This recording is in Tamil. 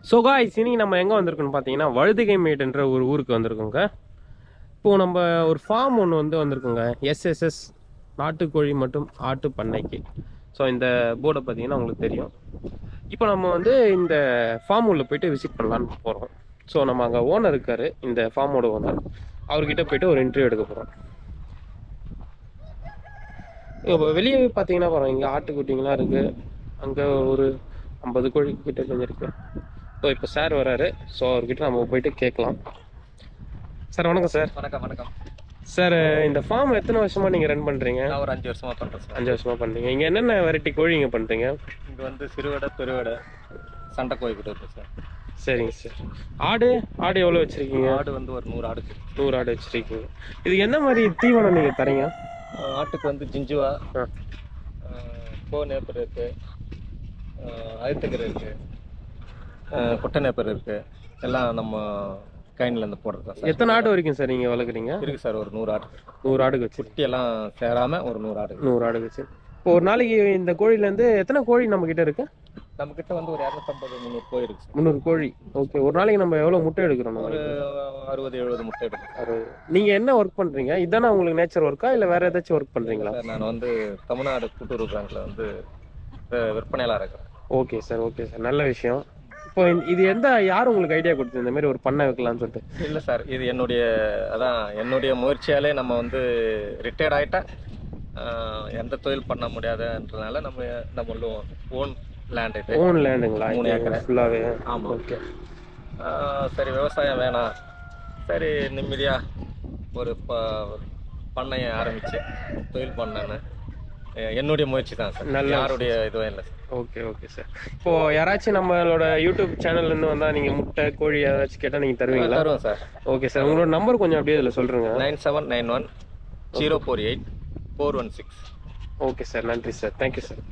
ஸோ காய்ஸ், இன்னைக்கு நம்ம எங்கே வந்திருக்கோம்னு பார்த்தீங்கன்னா வழுதிகைமேடுன்ற ஒரு ஊருக்கு வந்திருக்கோங்க. இப்போது நம்ம ஒரு ஃபார்ம் ஒன்று வந்திருக்கோங்க. எஸ்எஸ்எஸ் நாட்டுக்கோழி மற்றும் ஆட்டு பண்ணைக்கு. ஸோ இந்த போர்டை பார்த்தீங்கன்னா உங்களுக்கு தெரியும். இப்போ நம்ம இந்த ஃபார்ம் உள்ள போயிட்டு விசிட் பண்ணலான்னு போகிறோம். ஸோ நம்ம அங்கே ஓனர் இருக்கார், இந்த ஃபார்மோட ஓனர். அவர்கிட்ட போயிட்டு ஒரு இன்டர்வியூ எடுக்க போகிறோம். இப்போ வெளியே பார்த்தீங்கன்னா பாருங்கள், இங்கே ஆட்டுக்குட்டிங்களாம் இருக்குது. அங்கே ஒரு 50 கோழி கிட்ட செஞ்சுருக்கு. ஸோ இப்போ சார் வராரு. ஸோ அவர்கிட்ட நம்ம போயிட்டு கேட்கலாம். சார் வணக்கம் சார். வணக்கம் சார், இந்த ஃபார்ம் எத்தனை வருஷமாக நீங்கள் ரன் பண்ணுறீங்க? நான் ஒரு 5 வருஷமாக பண்ணுறேன் சார். 5 வருஷமாக பண்ணுறீங்க. இங்கே என்னென்ன வெரைட்டி கோழி இங்கே பண்ணுறீங்க? இங்கே சிறுவடை பெருவடை சண்டை கோழி கிட்ட இருக்குது சார். சரிங்க சார். ஆடு எவ்வளோ வச்சுருக்கீங்க? ஆடு ஒரு 100 ஆடு. 100 ஆடு வச்சுருக்கீங்க. இதுக்கு என்ன மாதிரி தீவனம் நீங்கள் தரீங்க? ஆட்டுக்கு ஜிஞ்சுவா, கோ நேப்பர் இருக்குது, அழுத்தக்கரை இருக்குது, கொட்டை நேப்பர் இருக்குது. எல்லாம் நம்ம கைன்லேருந்து போடுறது தான் சார். எத்தனை ஆடு வரைக்கும் சார் நீங்கள் வளர்க்குறீங்க? இருக்குது சார், ஒரு 100 ஆடு. 100 ஆடுக்கு வச்சு குட்டியெல்லாம் சேராமல் ஒரு 100 ஆடு. 100 ஆடு வச்சு. இப்போ ஒரு நாளைக்கு இந்த கோழிலேருந்து எத்தனை கோழி நம்மக்கிட்ட இருக்கு? நம்மக்கிட்ட ஒரு 250-300 கோழி இருக்குது சார். 300 கோழி. ஓகே. ஒரு நாளைக்கு நம்ம எவ்வளோ முட்டை எடுக்கிறோம்? ஒரு 60-70 முட்டை எடுக்கும். நீங்கள் என்ன ஒர்க் பண்ணுறீங்க? இதானே உங்களுக்கு நேச்சர் ஒர்க்கா இல்லை வேறு ஏதாச்சும் ஒர்க் பண்ணுறீங்களா? சார், நான் தமிழ்நாடு கூட்டுறவு பேங்க்கில் விற்பனையாளராக இருக்கிறேன். ஓகே சார், ஓகே சார், நல்ல விஷயம். இப்போ இது யார் உங்களுக்கு ஐடியா கொடுத்தது இந்த மாதிரி ஒரு பண்ணை வைக்கலாம்னு சொல்லிட்டு? இல்லை சார், இது என்னுடைய முயற்சியாலே நம்ம ரிட்டையர்ட் ஆகிட்டா எந்த தொழில் பண்ண முடியாதுன்றதுனால நம்ம ஓன் லேண்ட். இது ஓன் லேண்டுங்களா? 3 ஏக்கர் ஃபுல்லாகவே. ஆமாம். ஓகே. சரி, விவசாயம் வேணாம், சரி நிம்மதியாக ஒரு பண்ணையை ஆரம்பித்து தொழில் பண்ணேன்னு என்னுடைய முயற்சி தான் சார். நல்ல யாருடைய இதுவும் இல்லை சார். Okay okay sir. இப்போது யாராச்சும் நம்மளோட யூடியூப் சேனல்லேருந்து வந்தால் நீங்கள் முட்டை கோழி ஏதாச்சும் கேட்டால் நீங்கள் தருவீங்களா? தருவோம் சார். ஓகே சார், உங்களோட நம்பர் கொஞ்சம் அப்படியே இதில் சொல்கிறேங்க. 9791 048 416. ஓகே சார், நன்றி சார், தேங்க்யூ சார்.